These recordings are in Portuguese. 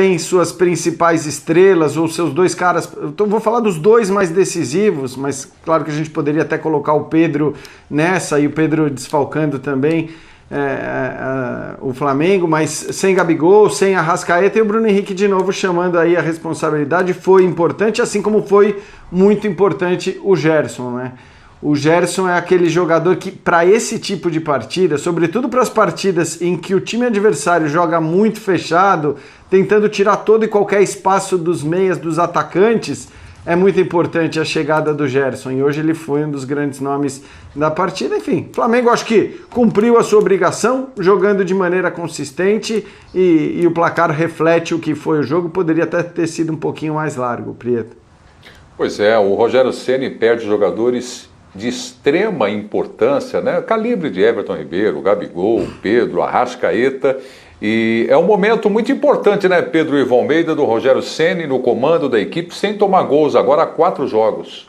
tem suas principais estrelas ou seus dois caras. Então vou falar dos dois mais decisivos, mas claro que a gente poderia até colocar o Pedro nessa e o Pedro desfalcando também o Flamengo, mas sem Gabigol, sem Arrascaeta e o Bruno Henrique de novo chamando aí a responsabilidade. Foi importante, assim como foi muito importante o Gerson, né? O Gerson é aquele jogador que, para esse tipo de partida, sobretudo para as partidas em que o time adversário joga muito fechado, tentando tirar todo e qualquer espaço dos meias, dos atacantes, é muito importante a chegada do Gerson. E hoje ele foi um dos grandes nomes da partida. Enfim, o Flamengo acho que cumpriu a sua obrigação, jogando de maneira consistente, e o placar reflete o que foi o jogo. Poderia até ter sido um pouquinho mais largo, Prieto. Pois é, o Rogério Ceni perde jogadores de extrema importância, né? Calibre de Everton Ribeiro, Gabigol, Pedro, Arrascaeta, e é um momento muito importante, né, Pedro Ivo Almeida, do Rogério Ceni no comando da equipe, sem tomar gols, agora há 4 jogos.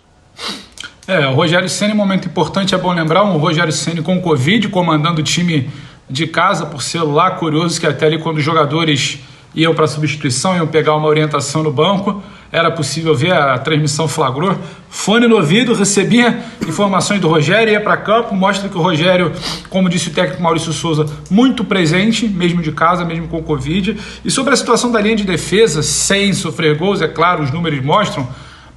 O Rogério Ceni, momento importante, é bom lembrar, o Rogério Ceni com Covid, comandando o time de casa por celular, curioso que até ali quando os jogadores iam para substituição, iam pegar uma orientação no banco, era possível ver, a transmissão flagrou, fone no ouvido, recebia informações do Rogério, ia para campo, mostra que o Rogério, como disse o técnico Maurício Souza, muito presente, mesmo de casa, mesmo com Covid. E sobre a situação da linha de defesa, sem sofrer gols, é claro, os números mostram,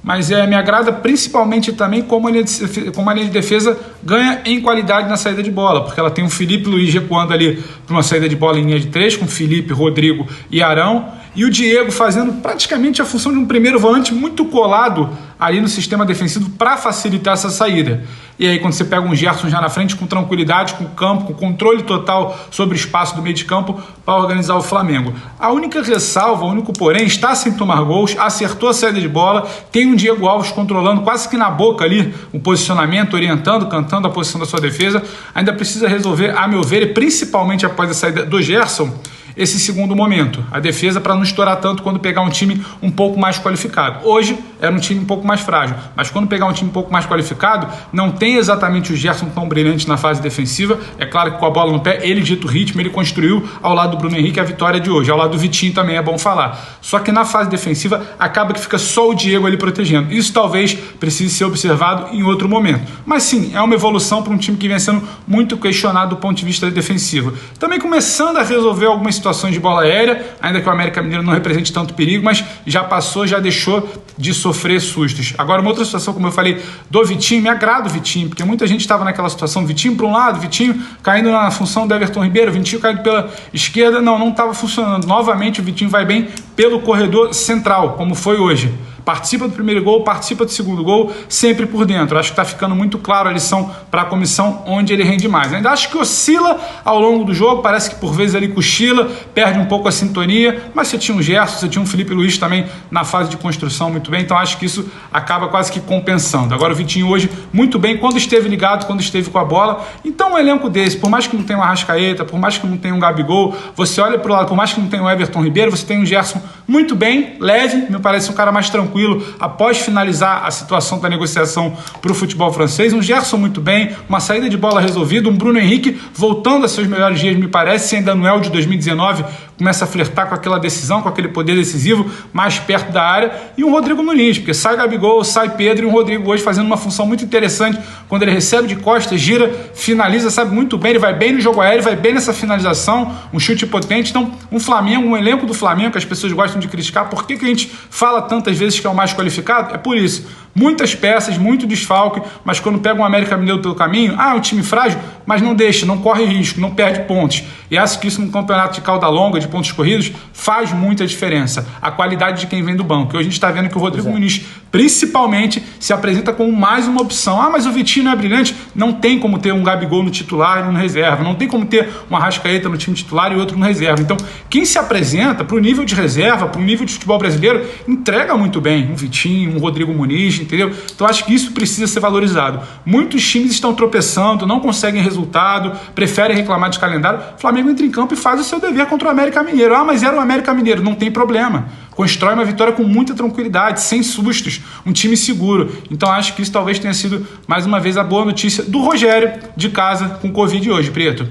mas me agrada principalmente também como a linha de defesa ganha em qualidade na saída de bola, porque ela tem o Felipe Luiz recuando ali para uma saída de bola em linha de 3, com Felipe, Rodrigo e Arão, e o Diego fazendo praticamente a função de um primeiro volante muito colado ali no sistema defensivo para facilitar essa saída. E aí quando você pega um Gerson já na frente com tranquilidade, com campo, com controle total sobre o espaço do meio de campo para organizar o Flamengo. A única ressalva, o único porém, está sem tomar gols, acertou a saída de bola, tem um Diego Alves controlando quase que na boca ali o posicionamento, orientando, cantando a posição da sua defesa, ainda precisa resolver, a meu ver, e principalmente após a saída do Gerson, esse segundo momento, a defesa para não estourar tanto quando pegar um time um pouco mais qualificado. Hoje era um time um pouco mais frágil, mas quando pegar um time um pouco mais qualificado, não tem exatamente o Gerson tão brilhante na fase defensiva. É claro que com a bola no pé, ele dita o ritmo, ele construiu ao lado do Bruno Henrique a vitória de hoje, ao lado do Vitinho também é bom falar. Só que na fase defensiva acaba que fica só o Diego ali protegendo. Isso talvez precise ser observado em outro momento. Mas sim, é uma evolução para um time que vem sendo muito questionado do ponto de vista defensivo. Também começando a resolver algumas situações de bola aérea, ainda que o América Mineiro não represente tanto perigo, mas já passou, já deixou de sofrer sustos. Agora, uma outra situação, como eu falei, do Vitinho, me agrada o Vitinho, porque muita gente estava naquela situação, Vitinho para um lado, Vitinho caindo na função do Everton Ribeiro, Vitinho caindo pela esquerda, não estava funcionando. Novamente o Vitinho vai bem pelo corredor central, como foi hoje. Participa do primeiro gol, participa do segundo gol, sempre por dentro. Acho que está ficando muito claro a lição para a comissão onde ele rende mais. Ainda acho que oscila ao longo do jogo, parece que por vezes ele cochila, perde um pouco a sintonia, mas você tinha um Gerson, você tinha um Felipe Luiz também na fase de construção muito bem, então acho que isso acaba quase que compensando. Agora o Vitinho hoje muito bem, quando esteve ligado, quando esteve com a bola. Então um elenco desse, por mais que não tenha um Arrascaeta, por mais que não tenha um Gabigol, você olha para o lado, por mais que não tenha um Everton Ribeiro, você tem um Gerson muito bem, leve, me parece um cara mais tranquilo após finalizar a situação da negociação para o futebol francês, um Gerson muito bem, uma saída de bola resolvida, um Bruno Henrique voltando a seus melhores dias, me parece, se ainda não é o de 2019, começa a flertar com aquela decisão, com aquele poder decisivo mais perto da área, e um Rodrigo Muniz, porque sai Gabigol, sai Pedro, e um Rodrigo hoje fazendo uma função muito interessante, quando ele recebe de costas, gira, finaliza, sabe muito bem, ele vai bem no jogo aéreo, vai bem nessa finalização, um chute potente. Então um Flamengo, um elenco do Flamengo que as pessoas gostam de criticar, por que a gente fala tantas vezes que é o mais qualificado? É por isso, muitas peças, muito desfalque, mas quando pega um América Mineiro pelo caminho, um time frágil, mas não deixa, não corre risco, não perde pontos, e acho que isso num campeonato de cauda longa, de pontos corridos, faz muita diferença, a qualidade de quem vem do banco. E hoje a gente está vendo que o Rodrigo Muniz, principalmente, se apresenta como mais uma opção. Mas o Vitinho não é brilhante, não tem como ter um Gabigol no titular e um no reserva, não tem como ter um Arrascaeta no time titular e outro no reserva. Então, quem se apresenta para o nível de reserva, para o nível de futebol brasileiro, entrega muito bem, um Vitinho, um Rodrigo Muniz, entendeu? Então acho que isso precisa ser valorizado. Muitos times estão tropeçando, não conseguem resultado, preferem reclamar de calendário. O Flamengo entra em campo e faz o seu dever contra o América Mineiro. Mas era o América Mineiro, não tem problema. Constrói uma vitória com muita tranquilidade, sem sustos, um time seguro. Então acho que isso talvez tenha sido, mais uma vez, a boa notícia do Rogério de casa com Covid hoje, Preto.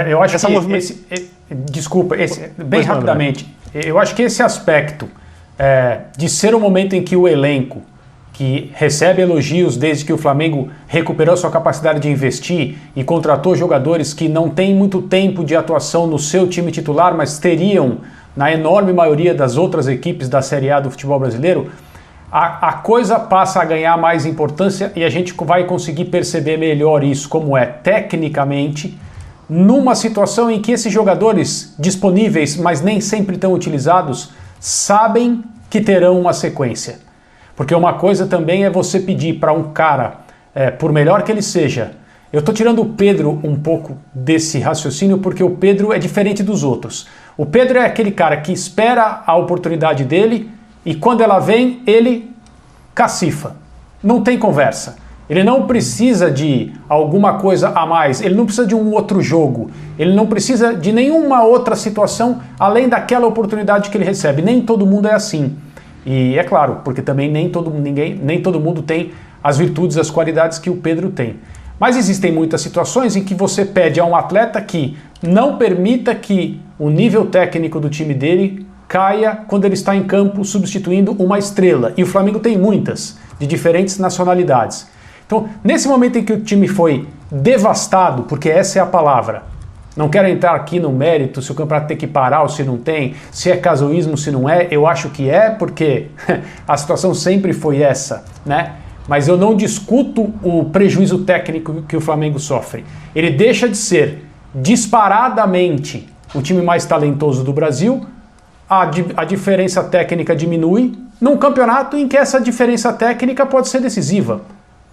Eu acho que bem rapidamente, Eu acho que esse aspecto de ser um momento em que o elenco, que recebe elogios desde que o Flamengo recuperou sua capacidade de investir e contratou jogadores que não têm muito tempo de atuação no seu time titular, mas teriam na enorme maioria das outras equipes da Série A do futebol brasileiro, a coisa passa a ganhar mais importância e a gente vai conseguir perceber melhor isso, como é tecnicamente, numa situação em que esses jogadores disponíveis, mas nem sempre tão utilizados, sabem que terão uma sequência. Porque uma coisa também é você pedir para um cara, por melhor que ele seja, eu estou tirando o Pedro um pouco desse raciocínio porque o Pedro é diferente dos outros. O Pedro é aquele cara que espera a oportunidade dele e quando ela vem, ele cacifa. Não tem conversa. Ele não precisa de alguma coisa a mais, ele não precisa de um outro jogo, ele não precisa de nenhuma outra situação além daquela oportunidade que ele recebe. Nem todo mundo é assim. E é claro, porque também nem todo mundo tem as virtudes, as qualidades que o Pedro tem. Mas existem muitas situações em que você pede a um atleta que não permita que o nível técnico do time dele caia quando ele está em campo substituindo uma estrela. E o Flamengo tem muitas, de diferentes nacionalidades. Então, nesse momento em que o time foi devastado, porque essa é a palavra, não quero entrar aqui no mérito se o campeonato tem que parar ou se não tem, se é casuísmo, se não é, eu acho que é, porque a situação sempre foi essa, né? Mas eu não discuto o prejuízo técnico que o Flamengo sofre. Ele deixa de ser disparadamente o time mais talentoso do Brasil, a diferença técnica diminui, num campeonato em que essa diferença técnica pode ser decisiva.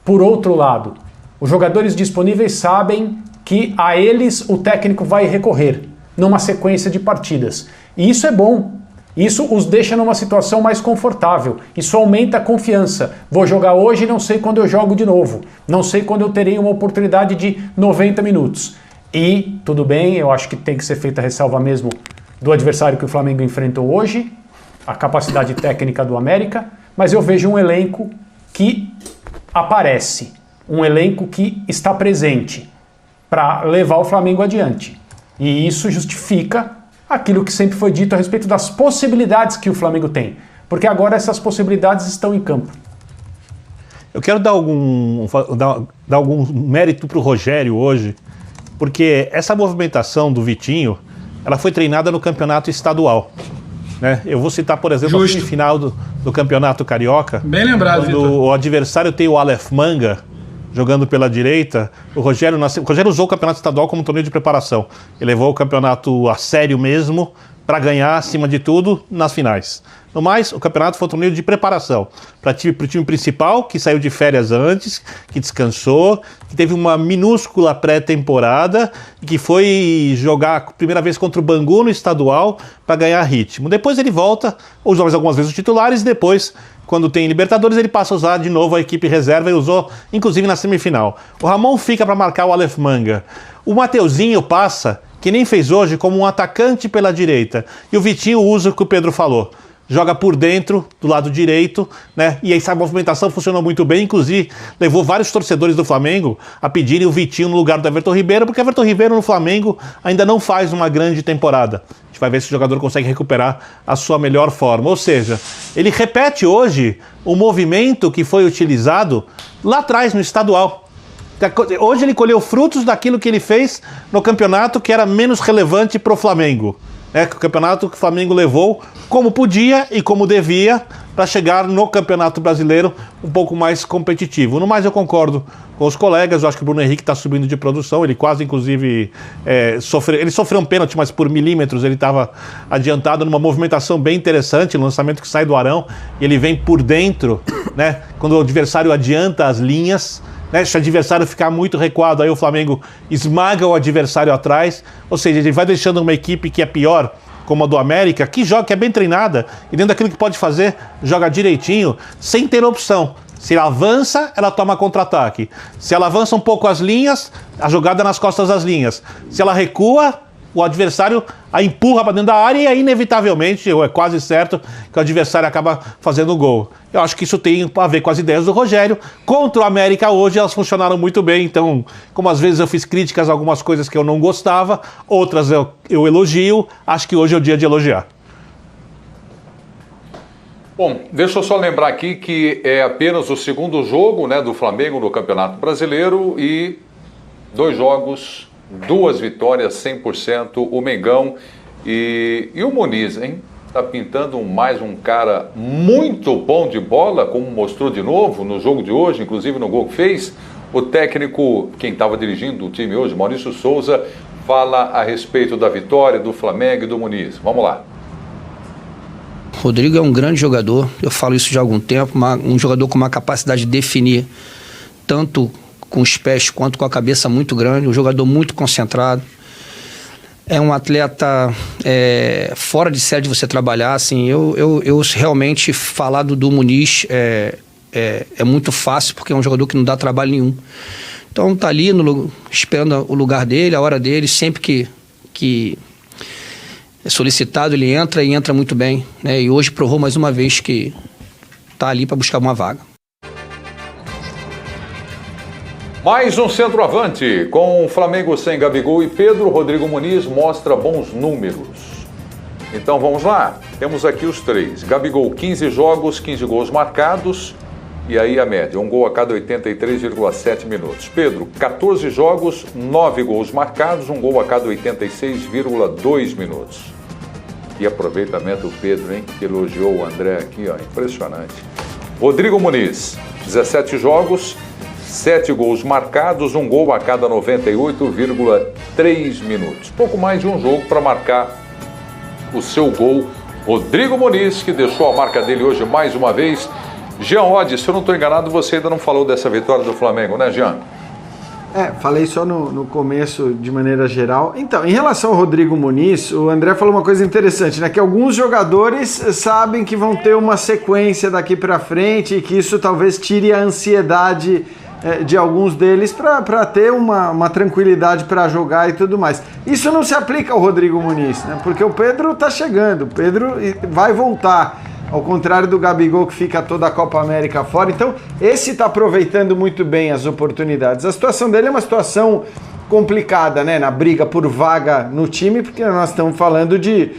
Por outro lado, os jogadores disponíveis sabem que a eles o técnico vai recorrer numa sequência de partidas. E isso é bom. Isso os deixa numa situação mais confortável. Isso aumenta a confiança. Vou jogar hoje e não sei quando eu jogo de novo. Não sei quando eu terei uma oportunidade de 90 minutos. E, tudo bem, eu acho que tem que ser feita a ressalva mesmo do adversário que o Flamengo enfrentou hoje, a capacidade técnica do América, mas eu vejo um elenco que aparece, um elenco que está presente para levar o Flamengo adiante. E isso justifica aquilo que sempre foi dito a respeito das possibilidades que o Flamengo tem, porque agora essas possibilidades estão em campo. Eu quero dar algum mérito para o Rogério hoje, porque essa movimentação do Vitinho, ela foi treinada no campeonato estadual. Né? Eu vou citar, por exemplo, a semifinal do Campeonato Carioca. Bem lembrado, quando Vitor. o adversário tem o Aleph Manga jogando pela direita. O Rogério usou o Campeonato Estadual como torneio de preparação. Ele levou o campeonato a sério mesmo para ganhar, acima de tudo, nas finais. No mais, o campeonato foi um torneio de preparação para o time principal, que saiu de férias antes, que descansou, que teve uma minúscula pré-temporada e que foi jogar a primeira vez contra o Bangu no estadual para ganhar ritmo. Depois ele volta, usa mais algumas vezes os titulares, e depois, quando tem Libertadores, ele passa a usar de novo a equipe reserva e usou, inclusive, na semifinal. O Ramon fica para marcar o Aleph Manga. O Mateuzinho passa, que nem fez hoje, como um atacante pela direita. E o Vitinho usa o que o Pedro falou. Joga por dentro, do lado direito, né? E essa movimentação funcionou muito bem, inclusive levou vários torcedores do Flamengo a pedirem o Vitinho no lugar do Everton Ribeiro, porque o Everton Ribeiro no Flamengo ainda não faz uma grande temporada. A gente vai ver se o jogador consegue recuperar a sua melhor forma. Ou seja, ele repete hoje o movimento que foi utilizado lá atrás no estadual. Hoje ele colheu frutos daquilo que ele fez no campeonato que era menos relevante para o Flamengo. O campeonato que o Flamengo levou como podia e como devia para chegar no Campeonato Brasileiro um pouco mais competitivo. No mais, eu concordo com os colegas. Eu acho que o Bruno Henrique está subindo de produção. Ele quase, inclusive, sofreu um pênalti, mas por milímetros ele estava adiantado numa movimentação bem interessante, no lançamento que sai do Arão, e ele vem por dentro, né? Quando o adversário adianta as linhas. Se o adversário ficar muito recuado, aí o Flamengo esmaga o adversário atrás. Ou seja, ele vai deixando uma equipe que é pior, como a do América, que joga, que é bem treinada, e dentro daquilo que pode fazer, joga direitinho, sem ter opção. Se ela avança, ela toma contra-ataque. Se ela avança um pouco as linhas, a jogada nas costas das linhas. Se ela recua, o adversário a empurra para dentro da área e aí, inevitavelmente, é quase certo que o adversário acaba fazendo o gol. Eu acho que isso tem a ver com as ideias do Rogério. Contra o América hoje, elas funcionaram muito bem. Então, como às vezes eu fiz críticas a algumas coisas que eu não gostava, outras eu elogio, acho que hoje é o dia de elogiar. Bom, deixa eu só lembrar aqui que é apenas o segundo jogo, né, do Flamengo no Campeonato Brasileiro e 2 jogos, 2 vitórias, 100%, o Mengão e o Muniz, hein? Tá pintando mais um cara muito bom de bola, como mostrou de novo no jogo de hoje, inclusive no gol que fez. O técnico, quem estava dirigindo o time hoje, Maurício Souza, fala a respeito da vitória do Flamengo e do Muniz. Vamos lá. Rodrigo é um grande jogador, eu falo isso já há algum tempo, um jogador com uma capacidade de definir, tanto com os pés quanto com a cabeça muito grande, um jogador muito concentrado. É um atleta fora de série de você trabalhar, assim, eu realmente falar do Muniz é muito fácil, porque é um jogador que não dá trabalho nenhum. Então tá ali esperando o lugar dele, a hora dele, sempre que é solicitado, ele entra e entra muito bem, né? E hoje provou mais uma vez que está ali para buscar uma vaga. Mais um centroavante, com o Flamengo sem Gabigol e Pedro, Rodrigo Muniz mostra bons números. Então vamos lá, temos aqui os 3. Gabigol, 15 jogos, 15 gols marcados, e aí a média, um gol a cada 83,7 minutos. Pedro, 14 jogos, 9 gols marcados, um gol a cada 86,2 minutos. Que aproveitamento o Pedro, hein? Que elogiou o André aqui, ó, impressionante. Rodrigo Muniz, 17 jogos, 7 gols marcados, um gol a cada 98,3 minutos. Pouco mais de um jogo para marcar o seu gol. Rodrigo Muniz, que deixou a marca dele hoje mais uma vez. Jean Oddi, se eu não estou enganado, você ainda não falou dessa vitória do Flamengo, né, Jean? Falei só no começo de maneira geral. Então, em relação ao Rodrigo Muniz, o André falou uma coisa interessante, né? Que alguns jogadores sabem que vão ter uma sequência daqui para frente e que isso talvez tire a ansiedade de alguns deles para ter uma tranquilidade para jogar e tudo mais. Isso não se aplica ao Rodrigo Muniz, né? Porque o Pedro está chegando, o Pedro vai voltar. Ao contrário do Gabigol, que fica toda a Copa América fora. Então, esse está aproveitando muito bem as oportunidades. A situação dele é uma situação complicada, né? Na briga por vaga no time, porque nós estamos falando de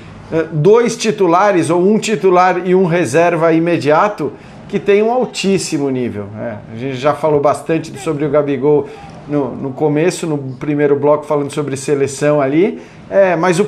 2 titulares, ou um titular e um reserva imediato, que tem um altíssimo nível. A gente já falou bastante sobre o Gabigol no começo, no primeiro bloco, falando sobre seleção ali. Mas o